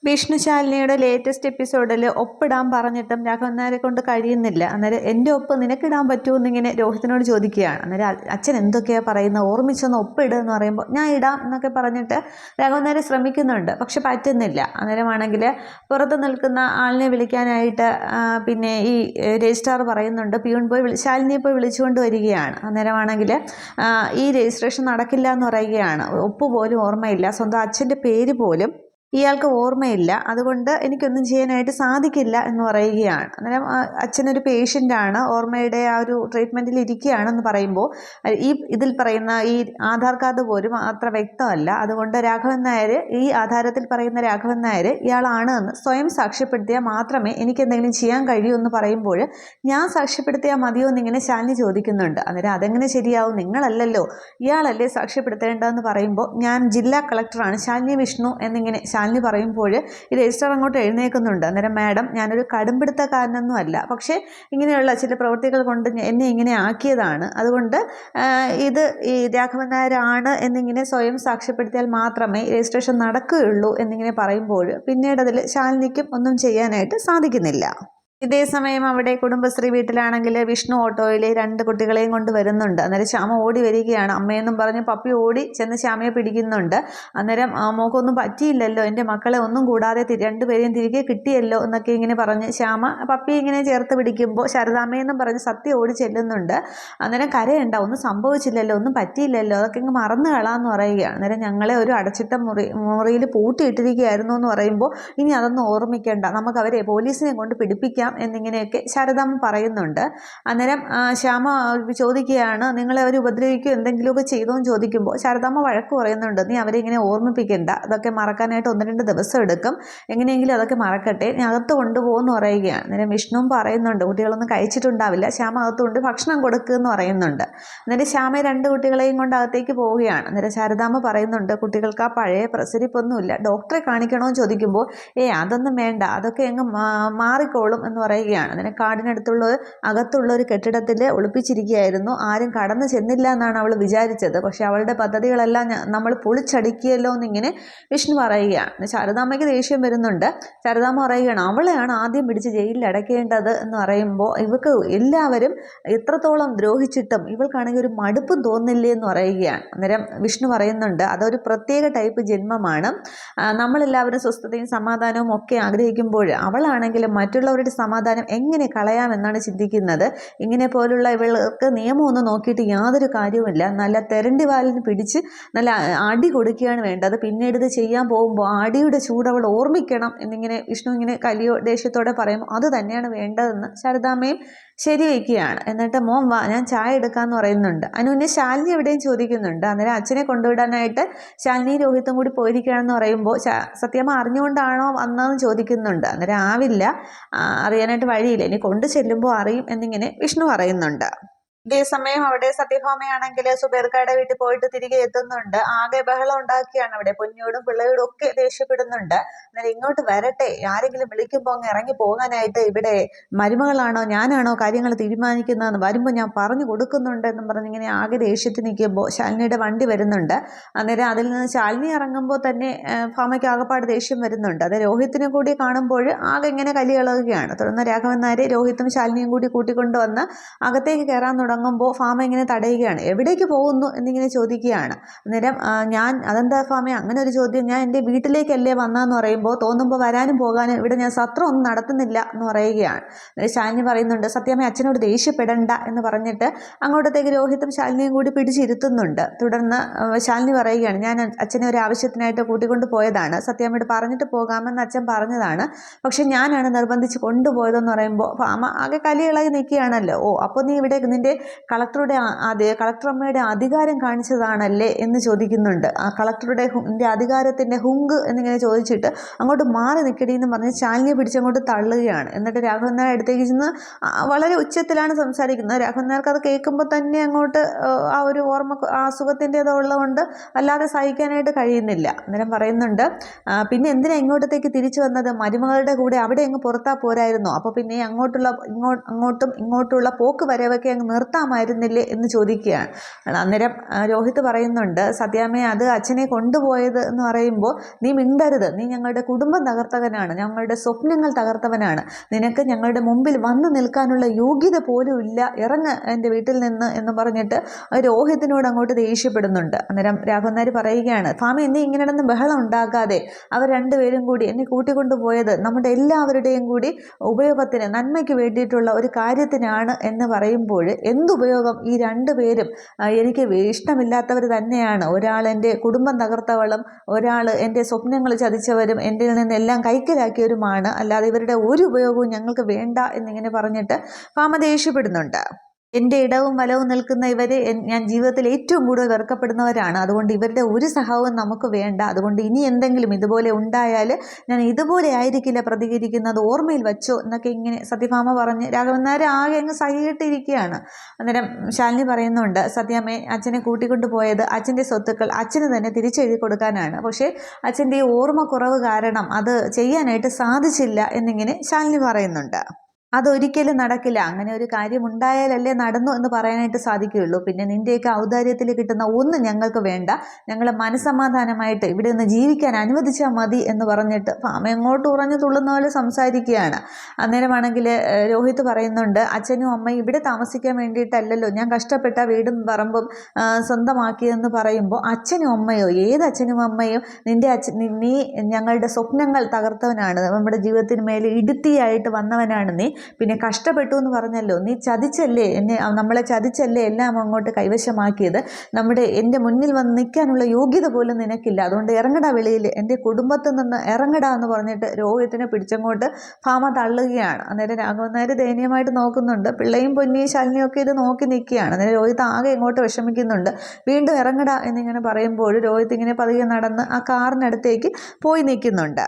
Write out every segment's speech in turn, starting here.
വിഷ്ണുശാലിനിയുടെ latest എപ്പിസോഡിൽ ഒപ്പിടാൻ പറഞ്ഞിട്ടും രാഘവൻ നായരെ കൊണ്ട് കഴിയുന്നില്ല. അന്നേരം എൻ്റെ ഒപ്പ് നിനക്കിടാൻ പറ്റുമെന്ന് ഇങ്ങനെ രോഹിത്തിനോട് ചോദിക്കുകയാണ്. അന്നേരം അച്ഛൻ എന്തൊക്കെയാണ് പറയുന്നത്, ഓർമ്മിച്ചൊന്ന് ഒപ്പിടുക എന്ന് പറയുമ്പോൾ ഞാൻ ഇടാം എന്നൊക്കെ പറഞ്ഞിട്ട് രാഘവൻ നായർ ശ്രമിക്കുന്നുണ്ട്, പക്ഷെ പറ്റുന്നില്ല. അന്നേരമാണെങ്കിൽ പുറത്ത് നിൽക്കുന്ന ആളിനെ വിളിക്കാനായിട്ട് പിന്നെ ഈ രജിസ്ട്രാർ പറയുന്നുണ്ട്, പിയൂൺ പോയി ശാലിനിയെ പോയി വിളിച്ചുകൊണ്ട് വരികയാണ്. അന്നേരമാണെങ്കിൽ ഈ രജിസ്ട്രേഷൻ നടക്കില്ല എന്ന് പറയുകയാണ്. ഒപ്പ് പോലും ഓർമ്മയില്ല, സ്വന്തം അച്ഛൻ്റെ പേര് പോലും ഇയാൾക്ക് ഓർമ്മയില്ല, അതുകൊണ്ട് എനിക്കൊന്നും ചെയ്യാനായിട്ട് സാധിക്കില്ല എന്ന് പറയുകയാണ്. അന്നേരം അച്ഛനൊരു പേഷ്യൻ്റാണ്, ഓർമ്മയുടെ ആ ഒരു ട്രീറ്റ്മെൻറ്റിൽ ഇരിക്കുകയാണെന്ന് പറയുമ്പോൾ ഇതിൽ പറയുന്ന ഈ ആധാർ കാർഡ് പോലും അത്ര വ്യക്തമല്ല. അതുകൊണ്ട് രാഘവൻ നായർ, ഈ ആധാരത്തിൽ പറയുന്ന രാഘവൻ നായർ ഇയാളാണ് എന്ന് സ്വയം സാക്ഷ്യപ്പെടുത്തിയാൽ മാത്രമേ എനിക്ക് എന്തെങ്കിലും ചെയ്യാൻ കഴിയൂ എന്ന് പറയുമ്പോൾ ഞാൻ സാക്ഷ്യപ്പെടുത്തിയാൽ മതിയോ എന്നിങ്ങനെ ശാലിനി ചോദിക്കുന്നുണ്ട്. അന്നേരം അതെങ്ങനെ ശരിയാവും, നിങ്ങളല്ലല്ലോ, ഇയാളല്ലേ സാക്ഷ്യപ്പെടുത്തേണ്ടതെന്ന് പറയുമ്പോൾ ഞാൻ ജില്ലാ കളക്ടറാണ് ശാലിനി വിഷ്ണു എന്നിങ്ങനെ ശാലിനി പറയുമ്പോൾ ഈ രജിസ്റ്റർ അങ്ങോട്ട് എഴുന്നേൽക്കുന്നുണ്ട്. അന്നേരം മാഡം, ഞാനൊരു കടുംപിടുത്തക്കാരനൊന്നും അല്ല, പക്ഷേ ഇങ്ങനെയുള്ള ചില പ്രവൃത്തികൾ കൊണ്ട് എന്നെ ഇങ്ങനെ ആക്കിയതാണ്. അതുകൊണ്ട് ഇത് ഈ രാഘവൻ നായരാണ് എന്നിങ്ങനെ സ്വയം സാക്ഷ്യപ്പെടുത്തിയാൽ മാത്രമേ രജിസ്ട്രേഷൻ നടക്കുകയുള്ളൂ എന്നിങ്ങനെ പറയുമ്പോൾ പിന്നീട് അതിൽ ശാലിനിക്കും ഒന്നും ചെയ്യാനായിട്ട് സാധിക്കുന്നില്ല. ഇതേസമയം അവിടെ കുടുംബശ്രീ വീട്ടിലാണെങ്കിൽ വിഷ്ണു ഓട്ടോയിൽ 2 കുട്ടികളെയും കൊണ്ട് വരുന്നുണ്ട്. അന്നേരം ശ്യാമ ഓടി വരികയാണ്. അമ്മയെന്നും പറഞ്ഞ് പപ്പി ഓടി ചെന്ന് ശ്യാമയെ പിടിക്കുന്നുണ്ട്. അന്നേരം മോക്കൊന്നും പറ്റിയില്ലല്ലോ, എൻ്റെ മക്കളെ ഒന്നും കൂടാതെ 2 പേരെയും തിരികെ കിട്ടിയല്ലോ എന്നൊക്കെ ഇങ്ങനെ പറഞ്ഞ് ശ്യാമ പപ്പി ഇങ്ങനെ ചേർത്ത് പിടിക്കുമ്പോൾ ശാരദാമ്മയെന്നും പറഞ്ഞ് സത്യ ഓടി ചെല്ലുന്നുണ്ട്. അന്നേരം കരയണ്ട, ഒന്നും സംഭവിച്ചില്ലല്ലോ, ഒന്നും പറ്റിയില്ലല്ലോ, അതൊക്കെ ഇങ്ങ് മറന്നു കളാന്ന് പറയുകയാണ്. അന്നേരം ഞങ്ങളെ ഒരു അടച്ചിട്ട മുറിയിൽ പൂട്ടിയിട്ടിരിക്കുകയായിരുന്നു എന്ന് പറയുമ്പോൾ ഇനി അതൊന്നും ഓർമ്മിക്കേണ്ട, നമുക്ക് അവരെ പോലീസിനെ കൊണ്ട് പിടിപ്പിക്കാം എന്നിങ്ങനെയൊക്കെ ശാരദാമ്മ പറയുന്നുണ്ട്. അന്നേരം ശ്യാമ ചോദിക്കുകയാണ്, നിങ്ങളെ അവർ ഉപദ്രവിക്കുകയോ എന്തെങ്കിലുമൊക്കെ ചെയ്തോ എന്ന് ചോദിക്കുമ്പോൾ ശാരദാമ്മ വഴക്ക് പറയുന്നുണ്ട്, നീ അവരെ ഇങ്ങനെ ഓർമ്മിപ്പിക്കേണ്ട, അതൊക്കെ മറക്കാനായിട്ട് 1-2 ദിവസം എടുക്കും, എങ്ങനെയെങ്കിലും അതൊക്കെ മറക്കട്ടെ, ഞാൻ അകത്ത് കൊണ്ടുപോകുമെന്ന് പറയുകയാണ്. അന്നേരം വിഷ്ണുവും പറയുന്നുണ്ട്, കുട്ടികളൊന്നും കഴിച്ചിട്ടുണ്ടാവില്ല, ശ്യാമ അകത്തുകൊണ്ട് ഭക്ഷണം കൊടുക്കുമെന്ന് പറയുന്നുണ്ട്. അന്നേരം ശ്യാമ 2 കുട്ടികളെയും കൊണ്ട് അകത്തേക്ക് പോവുകയാണ്. അന്നേരം ശാരദാമ്മ പറയുന്നുണ്ട്, കുട്ടികൾക്ക് ആ പഴയ പ്രസരിപ്പൊന്നുമില്ല, ഡോക്ടറെ കാണിക്കണമെന്ന് ചോദിക്കുമ്പോൾ അതൊന്നും വേണ്ട, അതൊക്കെ അങ്ങ് മാറിക്കോളും എന്ന് പറയുകയാണ്. അതിനെ കാടിനടുത്തുള്ള അകത്തുള്ള ഒരു കെട്ടിടത്തിൽ ഒളിപ്പിച്ചിരിക്കുകയായിരുന്നു, ആരും കടന്നു ചെന്നില്ല എന്നാണ് അവൾ വിചാരിച്ചത്, പക്ഷെ അവളുടെ പദ്ധതികളെല്ലാം നമ്മൾ പൊളിച്ചടുക്കിയല്ലോ എന്നിങ്ങനെ വിഷ്ണു പറയുകയാണ്. ശാരദാമ്മയ്ക്ക് ദേഷ്യം വരുന്നുണ്ട്. ശാരദാമ്മ പറയുകയാണ്, അവളെയാണ് ആദ്യം പിടിച്ച് ജയിലിൽ അടയ്ക്കേണ്ടത് എന്ന് പറയുമ്പോൾ ഇവൾക്ക് എല്ലാവരും എത്രത്തോളം ദ്രോഹിച്ചിട്ടും ഇവൾക്കാണെങ്കിൽ ഒരു മടുപ്പും തോന്നില്ലേ എന്ന് പറയുകയാണ്. അന്നേരം വിഷ്ണു പറയുന്നുണ്ട്, അതൊരു പ്രത്യേക ടൈപ്പ് ജന്മമാണ്, നമ്മളെല്ലാവരും സ്വസ്ഥതയും സമാധാനവും ഒക്കെ ആഗ്രഹിക്കുമ്പോൾ അവളാണെങ്കിലും മറ്റുള്ളവരുടെ സമാധാനം എങ്ങനെ കളയാമെന്നാണ് ചിന്തിക്കുന്നത്. ഇങ്ങനെ പോലുള്ള ഇവൾക്ക് നിയമമൊന്നും നോക്കിയിട്ട് യാതൊരു കാര്യവുമില്ല, നല്ല തെരണ്ടി വാലിന് പിടിച്ച് നല്ല അടി കൊടുക്കുകയാണ് വേണ്ടത്, പിന്നീട് ഇത് ചെയ്യാൻ പോകുമ്പോൾ അടിയുടെ ചൂട് അവൾ ഓർമ്മിക്കണം എന്നിങ്ങനെ വിഷ്ണു ഇങ്ങനെ കലിയോ ദേഷ്യത്തോടെ പറയുമ്പോൾ അത് തന്നെയാണ് വേണ്ടതെന്ന് ശാരദാമ്മയും ശരിവയ്ക്കുകയാണ്. എന്നിട്ട് മോൻ വാ, ഞാൻ ചായ എടുക്കാമെന്ന് പറയുന്നുണ്ട്. അനുവിനെ ശാലിനി എവിടെയും ചോദിക്കുന്നുണ്ട്. അന്നേരം അച്ഛനെ കൊണ്ടുവിടാനായിട്ട് ശാലിനി രോഹിത്തും കൂടി പോയിരിക്കുകയാണെന്ന് പറയുമ്പോൾ സത്യമ്മ അറിഞ്ഞുകൊണ്ടാണോ വന്നതെന്ന് ചോദിക്കുന്നുണ്ട്. അന്നേരം ആവില്ല, അറിയാനായിട്ട് വഴിയില്ല, ഇനി കൊണ്ടു ചെല്ലുമ്പോൾ അറിയും എന്നിങ്ങനെ വിഷ്ണു പറയുന്നുണ്ട്. ഇതേസമയം അവിടെ സത്യഭാമയാണെങ്കിൽ സുബേർക്കാടെ വീട്ടിൽ പോയിട്ട് തിരികെ എത്തുന്നുണ്ട്. ആകെ ബഹളം ഉണ്ടാക്കിയാണ് അവിടെ, പൊന്നിയോടും പിള്ളയോടും ഒക്കെ ദേഷ്യപ്പെടുന്നുണ്ട്. എന്നാൽ ഇങ്ങോട്ട് വരട്ടെ, ആരെങ്കിലും വിളിക്കുമ്പോൾ അങ്ങ് ഇറങ്ങി പോകാനായിട്ട്, ഇവിടെ മരുമകളാണോ ഞാനാണോ കാര്യങ്ങൾ തീരുമാനിക്കുന്നതെന്ന് വരുമ്പോൾ ഞാൻ പറഞ്ഞു കൊടുക്കുന്നുണ്ട് എന്നും പറഞ്ഞിങ്ങനെ ആകെ ദേഷ്യത്തിൽ നിൽക്കുമ്പോൾ ശാലിനിയുടെ വണ്ടി വരുന്നുണ്ട്. അന്നേരം അതിൽ നിന്ന് ശാലിനി ഇറങ്ങുമ്പോൾ തന്നെ ഭാമയ്ക്ക് ആകെപ്പാട് ദേഷ്യം വരുന്നുണ്ട്. അത് രോഹിത്തിനെ കൂടി കാണുമ്പോൾ ആകെ ഇങ്ങനെ കലി ഇളകുകയാണ്. തുടർന്ന് രാഘവൻ നായർ രോഹിത്തും ശാലിനിയും കൂടി കൂട്ടിക്കൊണ്ടുവന്ന് അകത്തേക്ക് കയറാൻ തുടങ്ങുമ്പോൾ ഫാമ ഇങ്ങനെ തടയുകയാണ്. എവിടേക്ക് പോകുന്നു എന്നിങ്ങനെ ചോദിക്കുകയാണ്. അന്നേരം അതെന്താ ഫാമ അങ്ങനെ ഒരു ചോദ്യം, ഞാൻ എൻ്റെ വീട്ടിലേക്കല്ലേ വന്നതെന്ന് പറയുമ്പോൾ തോന്നുമ്പോൾ വരാനും പോകാനും ഇവിടെ ഞാൻ സത്രം ഒന്നും നടത്തുന്നില്ല എന്ന് പറയുകയാണ്. ശാലിനി പറയുന്നുണ്ട്, സത്യമ്മ അച്ഛനോട് ദേഷ്യപ്പെടണ്ട എന്ന് പറഞ്ഞിട്ട് അങ്ങോട്ടത്തേക്ക് രോഹിത്തും ശാലിനിയും കൂടി പിടിച്ചിരുത്തുന്നുണ്ട്. തുടർന്ന് ശാലിനി പറയുകയാണ്, ഞാൻ അച്ഛനെ ഒരു ആവശ്യത്തിനായിട്ട് കൂട്ടിക്കൊണ്ട് പോയതാണ്, സത്യമ്മയോട് പറഞ്ഞിട്ട് പോകാമെന്ന് അച്ഛൻ പറഞ്ഞതാണ്, പക്ഷെ ഞാനാണ് നിർബന്ധിച്ച് കൊണ്ടുപോയതെന്ന് പറയുമ്പോൾ ഫാമ ആകെ കലി ഇളകി നിൽക്കുകയാണല്ലോ. അപ്പോൾ നീ ഇവിടെ നിൻ്റെ കളക്ടർ അമ്മയുടെ അധികാരം കാണിച്ചതാണല്ലേ എന്ന് ചോദിക്കുന്നുണ്ട്. ആ കളക്ടറുടെ അധികാരത്തിൻ്റെ ഹുങ്ക് എന്നിങ്ങനെ ചോദിച്ചിട്ട് അങ്ങോട്ട് മാറി നിൽക്കടി എന്ന് പറഞ്ഞ് ശാലിനിയെ പിടിച്ചങ്ങോട്ട് തള്ളുകയാണ്. എന്നിട്ട് രാഘവൻ നായർ അടുത്തേക്ക് ചെന്ന് വളരെ ഉച്ചത്തിലാണ് സംസാരിക്കുന്നത്. രാഘവൻ നായർക്ക് അത് കേൾക്കുമ്പോൾ തന്നെ അങ്ങോട്ട് ആ ഒരു ഓർമ്മ അസുഖത്തിൻ്റെത് ഉള്ളതുകൊണ്ട് അല്ലാതെ സഹിക്കാനായിട്ട് കഴിയുന്നില്ല. അന്നേരം പറയുന്നുണ്ട്, പിന്നെ എന്തിനാ ഇങ്ങോട്ടത്തേക്ക് തിരിച്ചു വന്നത്, മരുമകളുടെ കൂടെ അവിടെ അങ്ങ് പുറത്താ പോരായിരുന്നോ, അപ്പോൾ പിന്നെ അങ്ങോട്ടുള്ള പോക്ക് വരവൊക്കെ അങ്ങ് നിർത്താൻ നിർത്താമായിരുന്നില്ലേ എന്ന് ചോദിക്കുകയാണ്. അന്നേരം രോഹിത് പറയുന്നുണ്ട്, സത്യാമ്മയെ അത് അച്ഛനെ കൊണ്ടുപോയത് എന്ന് പറയുമ്പോൾ നീ മിണ്ടരുത്, നീ ഞങ്ങളുടെ കുടുംബം തകർത്തവനാണ്, ഞങ്ങളുടെ സ്വപ്നങ്ങൾ തകർത്തവനാണ്, നിനക്ക് ഞങ്ങളുടെ മുമ്പിൽ വന്നു നിൽക്കാനുള്ള യോഗ്യത പോലും ഇല്ല, ഇറങ്ങ് എൻ്റെ വീട്ടിൽ നിന്ന് എന്ന് പറഞ്ഞിട്ട് രോഹിത്തിനോട് അങ്ങോട്ട് ദേഷ്യപ്പെടുന്നുണ്ട്. അന്നേരം രാഘവൻ നായർ പറയുകയാണ്, ഫാമ എന്നെ ഇങ്ങനെയൊന്നും ബഹളം ഉണ്ടാക്കാതെ, അവർ രണ്ടുപേരും കൂടി എന്നെ കൂട്ടിക്കൊണ്ടുപോയത് നമ്മുടെ എല്ലാവരുടെയും കൂടി ഉപയോഗത്തിന് നന്മയ്ക്ക് വേണ്ടിയിട്ടുള്ള ഒരു കാര്യത്തിനാണ് എന്ന് പറയുമ്പോൾ എന്തുപയോഗം, ഈ രണ്ടുപേരും എനിക്ക് ഇഷ്ടമില്ലാത്തവർ തന്നെയാണ്. ഒരാൾ എൻ്റെ കുടുംബം തകർത്തവളും ഒരാൾ എൻ്റെ സ്വപ്നങ്ങൾ ചതിച്ചവരും എൻ്റെ നിന്നെല്ലാം കൈക്കലാക്കിയവരുമാണ്, അല്ലാതെ ഇവരുടെ ഒരു ഉപയോഗവും ഞങ്ങൾക്ക് വേണ്ട എന്നിങ്ങനെ പറഞ്ഞിട്ട് ഫാമ ദേഷ്യപ്പെടുന്നുണ്ട്. എൻ്റെ ഇടവും വലവും നിൽക്കുന്ന ഇവരെ ഞാൻ ജീവിതത്തിൽ ഏറ്റവും കൂടുതൽ വെറുക്കപ്പെടുന്നവരാണ്, അതുകൊണ്ട് ഇവരുടെ ഒരു സഹായവും നമുക്ക് വേണ്ട, അതുകൊണ്ട് ഇനി എന്തെങ്കിലും ഇതുപോലെ ഉണ്ടായാൽ ഞാൻ ഇതുപോലെ ആയിരിക്കില്ല പ്രതികരിക്കുന്നത്, ഓർമ്മയിൽ വച്ചോ എന്നൊക്കെ ഇങ്ങനെ സത്യഭാമ പറഞ്ഞ് രാഘവൻ നായർ ആകെ അങ്ങ് സഹിയിട്ടിരിക്കുകയാണ്. അന്നേരം ശാലിനി പറയുന്നുണ്ട്, സത്യാമ്മയെ അച്ഛനെ കൂട്ടിക്കൊണ്ടു പോയത് അച്ഛൻ്റെ സ്വത്തുക്കൾ അച്ഛന് തന്നെ തിരിച്ചെഴുതി കൊടുക്കാനാണ്, പക്ഷേ അച്ഛൻ്റെ ഈ ഓർമ്മക്കുറവ് കാരണം അത് ചെയ്യാനായിട്ട് സാധിച്ചില്ല എന്നിങ്ങനെ ശാലിനി പറയുന്നുണ്ട്. അതൊരിക്കലും നടക്കില്ല, അങ്ങനെ ഒരു കാര്യം ഉണ്ടായാലല്ലേ നടന്നു എന്ന് പറയാനായിട്ട് സാധിക്കുകയുള്ളൂ. പിന്നെ നിൻ്റെയൊക്കെ ഔദാര്യത്തിൽ കിട്ടുന്ന ഒന്നും ഞങ്ങൾക്ക് വേണ്ട, ഞങ്ങളെ മനസ്സമാധാനമായിട്ട് ഇവിടെ നിന്ന് ജീവിക്കാൻ അനുവദിച്ചാൽ മതി എന്ന് പറഞ്ഞിട്ട് ഫാമ എങ്ങോട്ട് ഉറഞ്ഞു തുള്ളുന്ന പോലെ സംസാരിക്കുകയാണ്. അന്നേരമാണെങ്കിൽ രോഹിത് പറയുന്നുണ്ട്, അച്ഛനും അമ്മയും ഇവിടെ താമസിക്കാൻ വേണ്ടിയിട്ടല്ലല്ലോ ഞാൻ കഷ്ടപ്പെട്ട വീടും പറമ്പും സ്വന്തമാക്കിയെന്ന് പറയുമ്പോൾ അച്ഛനും അമ്മയോ, ഏത് അച്ഛനും അമ്മയും നീ ഞങ്ങളുടെ സ്വപ്നങ്ങൾ തകർത്തവനാണ്, നമ്മുടെ ജീവിതത്തിന് മേലെ ഇടുത്തിയായിട്ട് വന്നവനാണ് നീ, പിന്നെ കഷ്ടപ്പെട്ടു എന്ന് പറഞ്ഞല്ലോ, നീ ചതിച്ചല്ലേ നമ്മളെ ചതിച്ചല്ലേ എല്ലാം അങ്ങോട്ട് കൈവശമാക്കിയത്, എൻ്റെ മുന്നിൽ വന്ന് നിൽക്കാനുള്ള യോഗ്യത പോലും നിനക്കില്ല, അതുകൊണ്ട് ഇറങ്ങടാ വെളിയിൽ, എൻ്റെ കുടുംബത്തിൽ നിന്ന് ഇറങ്ങടാ എന്ന് പറഞ്ഞിട്ട് രോഹിത്തിനെ പിടിച്ചങ്ങോട്ട് ഫാമ തള്ളുകയാണ്. അന്നേരം രാഘവൻ നായർ ദയനീയമായിട്ട് നോക്കുന്നുണ്ട്, പിള്ളയും പൊന്നിയും ശാലിനിയും ഒക്കെ ഇത് നോക്കി നിൽക്കുകയാണ്. അന്നേരം രോഹിത് ആകെ ഇങ്ങോട്ട് വിഷമിക്കുന്നുണ്ട്. വീണ്ടും ഇറങ്ങടാ എന്നിങ്ങനെ പറയുമ്പോൾ രോഹിത് ഇങ്ങനെ പതിയെ നടന്ന് ആ കാറിനടുത്തേക്ക് പോയി നിൽക്കുന്നുണ്ട്.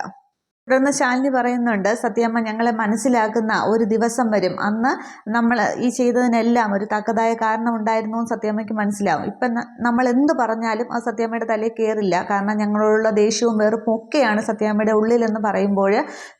തുടർന്ന് ശാലിനി പറയുന്നുണ്ട്, സത്യമ്മ ഞങ്ങളെ മനസ്സിലാക്കുന്ന ഒരു ദിവസം വരും, അന്ന് നമ്മൾ ഈ ചെയ്തതിനെല്ലാം ഒരു തക്കതായ കാരണം ഉണ്ടായിരുന്നു സത്യമ്മയ്ക്ക് മനസ്സിലാവും. ഇപ്പം നമ്മൾ എന്ത് പറഞ്ഞാലും ആ സത്യമ്മയുടെ തലയിൽ കയറില്ല, കാരണം ഞങ്ങളോടുള്ള ദേഷ്യവും വെറുപ്പും ഒക്കെയാണ് സത്യമ്മയുടെ ഉള്ളിലെന്ന് പറയുമ്പോൾ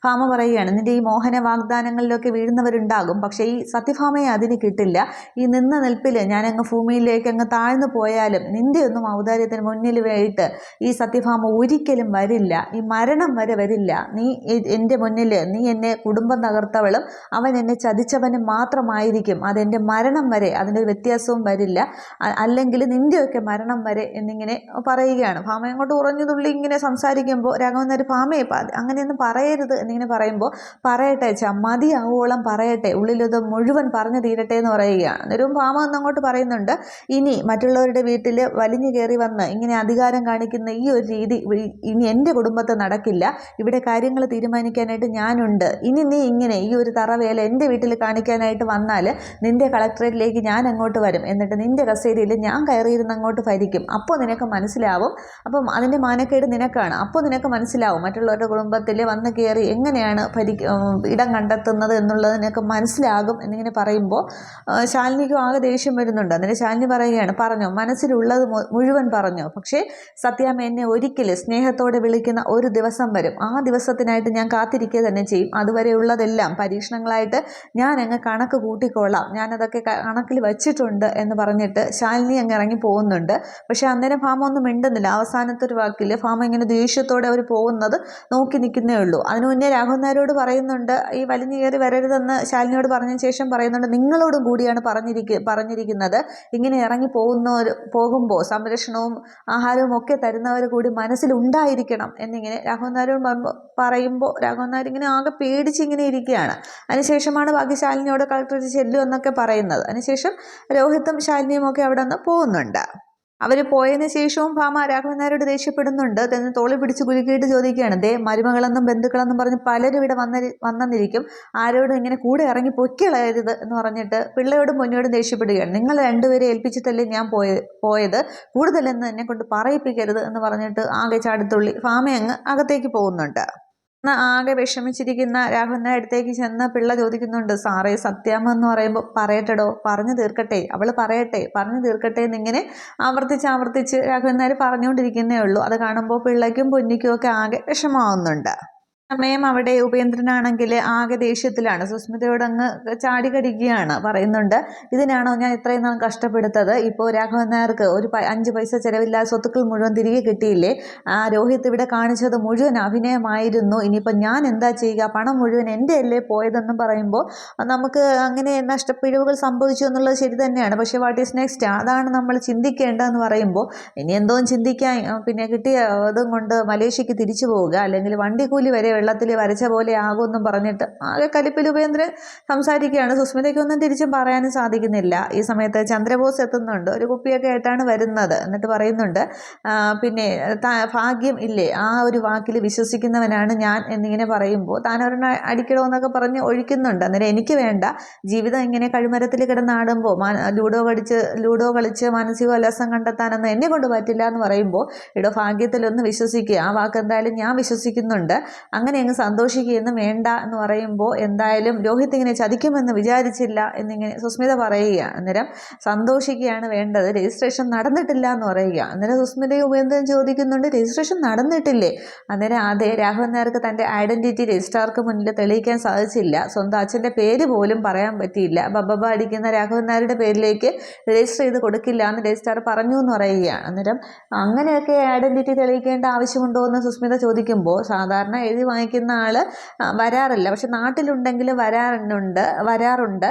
ഭാമ പറയുകയാണ്, നിൻ്റെ ഈ മോഹന വാഗ്ദാനങ്ങളിലൊക്കെ വീഴുന്നവരുണ്ടാകും, പക്ഷേ ഈ സത്യഭാമയെ അതിന് കിട്ടില്ല. ഈ നിന്ന നിൽപ്പിൽ ഞാനങ്ങ് ഭൂമിയിലേക്ക് അങ്ങ് താഴ്ന്നു പോയാലും നിൻ്റെ ഒന്നും ഔദാര്യത്തിന് മുന്നിൽ വേയിട്ട് ഈ സത്യഭാമ ഒരിക്കലും വരില്ല, ഈ മരണം വരെ വരില്ല. നീ എൻ്റെ മുന്നിൽ നീ എന്നെ കുടുംബം തകർത്തവളും അവൻ എന്നെ ചതിച്ചവനും മാത്രമായിരിക്കും, അതെൻ്റെ മരണം വരെ, അതിൻ്റെ ഒരു വ്യത്യാസവും വരില്ല, അല്ലെങ്കിൽ നിൻ്റെയൊക്കെ മരണം വരെ എന്നിങ്ങനെ പറയുകയാണ്. ഭാമ അങ്ങോട്ട് ഉറഞ്ഞു തുള്ളി ഇങ്ങനെ സംസാരിക്കുമ്പോൾ രാഘവൻ നായർ, ഭാമയെ അങ്ങനെയൊന്നും പറയരുത് എന്നിങ്ങനെ പറയുമ്പോൾ, പറയട്ടെ മതിയാവോളം പറയട്ടെ, ഉള്ളിലത് മുഴുവൻ പറഞ്ഞു തീരട്ടെ എന്ന് പറയുകയാണ്. അന്നേരവും ഭാമ അങ്ങോട്ട് പറയുന്നുണ്ട്, ഇനി മറ്റുള്ളവരുടെ വീട്ടിൽ വലിഞ്ഞു കയറി വന്ന് ഇങ്ങനെ അധികാരം കാണിക്കുന്ന ഈ ഒരു രീതി ഇനി എൻ്റെ കുടുംബത്തെ നടക്കില്ല, ഇവിടെ കാര്യങ്ങൾ തീരുമാനിക്കാനായിട്ട് ഞാനുണ്ട്, ഇനി നീ ഇങ്ങനെ ഈ ഒരു തറവേല എൻ്റെ വീട്ടിൽ കാണിക്കാനായിട്ട് വന്നാൽ നിൻ്റെ കളക്ടറേറ്റിലേക്ക് ഞാൻ അങ്ങോട്ട് വരും, എന്നിട്ട് നിൻ്റെ കസേരയിൽ ഞാൻ കയറിയിരുന്ന് അങ്ങോട്ട് ഭരിക്കും, അപ്പോൾ നിനക്ക് മനസ്സിലാവും, അപ്പം അതിൻ്റെ മാനക്കേട് നിനക്കാണ്, അപ്പോൾ നിനക്ക് മനസ്സിലാവും മറ്റുള്ളവരുടെ കുടുംബത്തിൽ വന്ന് കയറി എങ്ങനെയാണ് ഇടം കണ്ടെത്തുന്നത് എന്നുള്ളത് നിനക്ക് മനസ്സിലാകും എന്നിങ്ങനെ പറയുമ്പോൾ ശാലിനിക്കും ആകെ ദേഷ്യം വരുന്നുണ്ട്. അന്നേരം ശാലിനി പറയുകയാണ്, പറഞ്ഞോ മനസ്സിലുള്ളത് മുഴുവൻ പറഞ്ഞോ, പക്ഷേ സത്യാമ്മ എന്നെ ഒരിക്കലും സ്നേഹത്തോടെ വിളിക്കുന്ന ഒരു ദിവസം വരും, ആ ദിവസത്തിനായിട്ട് ഞാൻ കാത്തിരിക്കുക തന്നെ ചെയ്യും, അതുവരെയുള്ളതെല്ലാം പരീക്ഷണങ്ങളായിട്ട് ഞാൻ അങ്ങ് കണക്ക് കൂട്ടിക്കൊള്ളാം, ഞാനതൊക്കെ കണക്കിൽ വച്ചിട്ടുണ്ട് എന്ന് പറഞ്ഞിട്ട് ശാലിനി അങ്ങ് ഇറങ്ങി പോകുന്നുണ്ട്. പക്ഷെ അന്നേരം ഭാമ ഒന്നും മിണ്ടുന്നില്ല. അവസാനത്തെ ഒരു വാക്കിൽ ഭാമ ഇങ്ങനെ ദേഷ്യത്തോടെ അവർ പോകുന്നത് നോക്കി നിൽക്കുന്നേ ഉള്ളൂ. അതിനു മുന്നേ രാഘവൻ നായരോട് പറയുന്നുണ്ട്, ഈ വലിഞ്ഞു കയറി വരരുതെന്ന് ശാലിനിയോട് പറഞ്ഞ ശേഷം പറയുന്നുണ്ട്, നിങ്ങളോടും കൂടിയാണ് പറഞ്ഞിരിക്കുന്നത്, ഇങ്ങനെ ഇറങ്ങി പോകുമ്പോൾ സംരക്ഷണവും ആഹാരവും ഒക്കെ തരുന്നവർ കൂടി മനസ്സിലുണ്ടായിരിക്കണം എന്നിങ്ങനെ രാഘവൻ നായരോട് പറയുമ്പോൾ രാഘവൻ നായർ ഇങ്ങനെ ആകെ പേടിച്ച് ഇങ്ങനെ ഇരിക്കുകയാണ്. അതിനുശേഷമാണ് ബാക്കി ശാലിനിയോട് കളക്ടറേറ്റ് ചെല്ലു എന്നൊക്കെ പറയുന്നത്. അതിനുശേഷം രോഹിത്തും ശാലിനിയും ഒക്കെ അവിടെ നിന്ന് പോകുന്നുണ്ട്. അവർ പോയതിന് ശേഷവും ഭാമ രാഘവൻ നായരോട് ദേഷ്യപ്പെടുന്നുണ്ട്. തന്നെ തോളി പിടിച്ച് കുലുക്കിയിട്ട് ചോദിക്കുകയാണ്, ദേ മരുമകളെന്നും ബന്ധുക്കളെന്നും പറഞ്ഞ് പലരും ഇവിടെ വന്നിരിക്കും, ആരോടും ഇങ്ങനെ കൂടെ ഇറങ്ങി പൊക്കിളയരുത് എന്ന് പറഞ്ഞിട്ട് പിള്ളയോടും പൊന്നിയോടും ദേഷ്യപ്പെടുകയാണ്. നിങ്ങൾ രണ്ടുപേരെ ഏൽപ്പിച്ചിട്ടല്ലേ ഞാൻ പോയത്, കൂടുതലെന്ന് എന്നെ കൊണ്ട് പറയിപ്പിക്കരുത് എന്ന് പറഞ്ഞിട്ട് ആകെ ചാടിത്തുള്ളി ഭാമ അങ്ങ് അകത്തേക്ക് പോകുന്നുണ്ട്. ആകെ വിഷമിച്ചിരിക്കുന്ന രാഘവൻ നായർ അടുത്തേക്ക് ചെന്ന് പിള്ള ചോദിക്കുന്നുണ്ട്, സാറേ സത്യാമ്മ എന്ന് പറയുമ്പോൾ പറയട്ടെടോ, പറഞ്ഞു തീർക്കട്ടെ, അവൾ പറഞ്ഞു തീർക്കട്ടെ എന്നിങ്ങനെ ആവർത്തിച്ച് രാഘവൻ നായർ പറഞ്ഞുകൊണ്ടിരിക്കുന്നേ ഉള്ളൂ. അത് കാണുമ്പോൾ പിള്ളയ്ക്കും പൊന്നിക്കും ഒക്കെ ആകെ വിഷമാവുന്നുണ്ട്. സമയം അവിടെ ഉപേന്ദ്രനാണെങ്കിൽ ആകെ ദേഷ്യത്തിലാണ്. സുസ്മിതയോട് അങ്ങ് ചാടിക്കടിക്കുകയാണ്. പറയുന്നുണ്ട്, ഇതിനാണോ ഞാൻ ഇത്രയും നാൾ കഷ്ടപ്പെടുത്തത്? ഇപ്പോൾ രാഘവൻ നായർക്ക് ഒരു 5 പൈസ ചിലവില്ലാതെ സ്വത്തുക്കൾ മുഴുവൻ തിരികെ കിട്ടിയില്ലേ? രോഹിത് ഇവിടെ കാണിച്ചത് മുഴുവൻ അഭിനയമായിരുന്നു. ഇനിയിപ്പോൾ ഞാൻ എന്താ ചെയ്യുക? പണം മുഴുവൻ എൻ്റെ അല്ലേ പോയതെന്നും പറയുമ്പോൾ നമുക്ക് അങ്ങനെ നഷ്ടപ്പിഴവുകൾ സംഭവിച്ചു എന്നുള്ളത് ശരി തന്നെയാണ്. പക്ഷേ വാട്ട് ഈസ് നെക്സ്റ്റ്, അതാണ് നമ്മൾ ചിന്തിക്കേണ്ടതെന്ന് പറയുമ്പോൾ ഇനി എന്തോ ചിന്തിക്കാൻ, പിന്നെ കിട്ടിയ അതും കൊണ്ട് മലേഷ്യക്ക് തിരിച്ചു പോവുക, അല്ലെങ്കിൽ വണ്ടിക്കൂലി വരെ വെള്ളത്തിൽ വരച്ച പോലെ ആകുമെന്നും പറഞ്ഞിട്ട് ആകെ കലിപ്പിൽ ഉപേന്ദ്രൻ സംസാരിക്കുകയാണ്. സുസ്മിതയ്ക്കൊന്നും തിരിച്ചും പറയാനും സാധിക്കുന്നില്ല. ഈ സമയത്ത് ചന്ദ്രബോസ് എത്തുന്നുണ്ട്. ഒരു കുപ്പിയൊക്കെ ആയിട്ടാണ് വരുന്നത്. എന്നിട്ട് പറയുന്നുണ്ട്, പിന്നെ ഭാഗ്യം ഇല്ലേ, ആ ഒരു വാക്കിൽ വിശ്വസിക്കുന്നവനാണ് ഞാൻ എന്നിങ്ങനെ പറയുമ്പോൾ താൻ ഒരെണ്ണം അടിക്കണമെന്നൊക്കെ പറഞ്ഞ് ഒഴിക്കുന്നുണ്ട്. അന്നേരം എനിക്ക് വേണ്ട, ജീവിതം ഇങ്ങനെ കഴിമരത്തിൽ കിടന്നാടുമ്പോൾ ലൂഡോ കളിച്ച് മാനസിക ഉല്ലാസം കണ്ടെത്താനൊന്നും എന്നെ കൊണ്ട് പറ്റില്ല എന്ന് പറയുമ്പോൾ, ഇവിടെ ഭാഗ്യത്തിലൊന്ന് വിശ്വസിക്കുക, ആ വാക്ക് എന്തായാലും ഞാൻ വിശ്വസിക്കുന്നുണ്ട്, അങ്ങനെ അങ്ങ് സന്തോഷിക്കുകയൊന്നും വേണ്ട എന്ന് പറയുമ്പോൾ എന്തായാലും രോഹിത് ഇങ്ങനെ ചതിക്കുമെന്ന് വിചാരിച്ചില്ല എന്നിങ്ങനെ സുസ്മിത പറയുകയാണ്. അന്നേരം സന്തോഷിക്കുകയാണ് വേണ്ടത്, രജിസ്ട്രേഷൻ നടന്നിട്ടില്ല എന്ന് പറയുക. അന്നേരം സുസ്മിതയും ഉപേന്ദ്രൻ ചോദിക്കുന്നുണ്ട്, രജിസ്ട്രേഷൻ നടന്നിട്ടില്ലേ? അന്നേരം അതെ, രാഘവൻ നായർക്ക് തൻ്റെ ഐഡൻറ്റിറ്റി രജിസ്ട്രാർക്ക് മുന്നിൽ തെളിയിക്കാൻ സാധിച്ചില്ല. സ്വന്തം അച്ഛൻ്റെ പേര് പോലും പറയാൻ പറ്റിയില്ല. ബബ്ബ അടിക്കുന്ന രാഘവൻ നായരുടെ പേരിലേക്ക് രജിസ്റ്റർ ചെയ്ത് കൊടുക്കില്ല എന്ന് രജിസ്ട്രാർ പറഞ്ഞു എന്ന് പറയുകയാണ്. അന്നേരം അങ്ങനെയൊക്കെ ഐഡൻറ്റിറ്റി തെളിയിക്കേണ്ട ആവശ്യമുണ്ടോ എന്ന് സുസ്മിത ചോദിക്കുമ്പോൾ, സാധാരണ എഴുതി വാങ്ങിക്കുന്ന ആൾ വരാറില്ല, പക്ഷെ നാട്ടിലുണ്ടെങ്കിൽ വരാറുണ്ട്.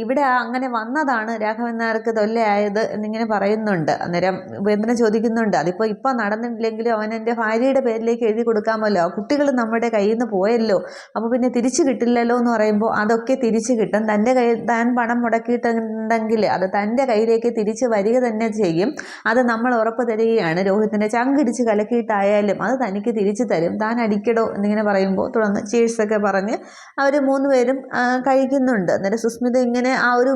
ഇവിടെ അങ്ങനെ വന്നതാണ് രാഘവൻ നായർക്ക് തൊല്ലയായത് എന്നിങ്ങനെ പറയുന്നുണ്ട്. അന്നേരം ഉപേന്ദ്രൻ ചോദിക്കുന്നുണ്ട്, അതിപ്പോൾ ഇപ്പം നടന്നിട്ടില്ലെങ്കിലും അവൻ എൻ്റെ ഭാര്യയുടെ പേരിലേക്ക് എഴുതി കൊടുക്കാമല്ലോ, കുട്ടികൾ നമ്മുടെ കയ്യിൽ നിന്ന് പോയല്ലോ, അപ്പോൾ പിന്നെ തിരിച്ചു കിട്ടില്ലല്ലോ എന്ന് പറയുമ്പോൾ, അതൊക്കെ തിരിച്ചു കിട്ടും. തൻ്റെ കയ്യിൽ താൻ പണം മുടക്കിയിട്ടുണ്ടെങ്കിൽ അത് തൻ്റെ കയ്യിലേക്ക് തിരിച്ച് വരിക തന്നെ ചെയ്യും. അത് നമ്മൾ ഉറപ്പ് തരികയാണ്. രോഹിത്തിൻ്റെ ചങ്കിടിച്ച് കലക്കിയിട്ടായാലും അത് തനിക്ക് തിരിച്ചു തരും, താൻ അടിക്കടോ എന്നിങ്ങനെ പറയുമ്പോൾ തുടർന്ന് ചീഴ്സൊക്കെ പറഞ്ഞ് അവർ 3 പേരും കഴിക്കുന്നുണ്ട്. അന്നേരം സുസ്മിത ഇങ്ങനെ ആ ഒരു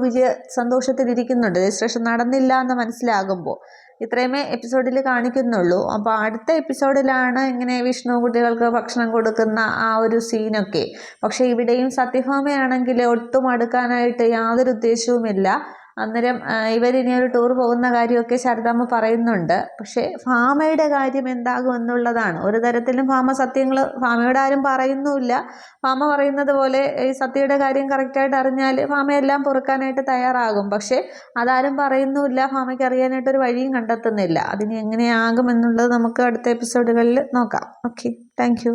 സന്തോഷത്തിലിരിക്കുന്നുണ്ട്. രജിസ്ട്രേഷൻ നടന്നില്ല എന്ന് മനസ്സിലാകുമ്പോൾ. ഇത്രയുമേ എപ്പിസോഡിൽ കാണിക്കുന്നുള്ളൂ. അപ്പോൾ അടുത്ത എപ്പിസോഡിലാണ് ഇങ്ങനെ വിഷ്ണു കുട്ടികൾക്ക് ഭക്ഷണം കൊടുക്കുന്ന ആ ഒരു സീനൊക്കെ. പക്ഷേ ഇവിടെയും സത്യഭാമയാണെങ്കിൽ ഒട്ടും അടുക്കാനായിട്ട് യാതൊരു ഉദ്ദേശവുമില്ല. അന്നേരം ഇവരിനി ഒരു ടൂർ പോകുന്ന കാര്യമൊക്കെ ശാരദാമ്മ പറയുന്നുണ്ട്. പക്ഷേ ഭാമയുടെ കാര്യം എന്താകും എന്നുള്ളതാണ്. ഒരു തരത്തിലും ഭാമയോട് ആരും പറയുന്നുമില്ല. ഭാമ പറയുന്നത് പോലെ ഈ സത്യയുടെ കാര്യം കറക്റ്റായിട്ട് അറിഞ്ഞാൽ ഭാമയെല്ലാം പൊറുക്കാനായിട്ട് തയ്യാറാകും. പക്ഷേ അതാരും പറയുന്നുമില്ല. ഭാമയ്ക്ക് അറിയാനായിട്ടൊരു വഴിയും കണ്ടെത്തുന്നില്ല. അതിന് എങ്ങനെയാകും എന്നുള്ളത് നമുക്ക് അടുത്ത എപ്പിസോഡുകളിൽ നോക്കാം. Okay, thank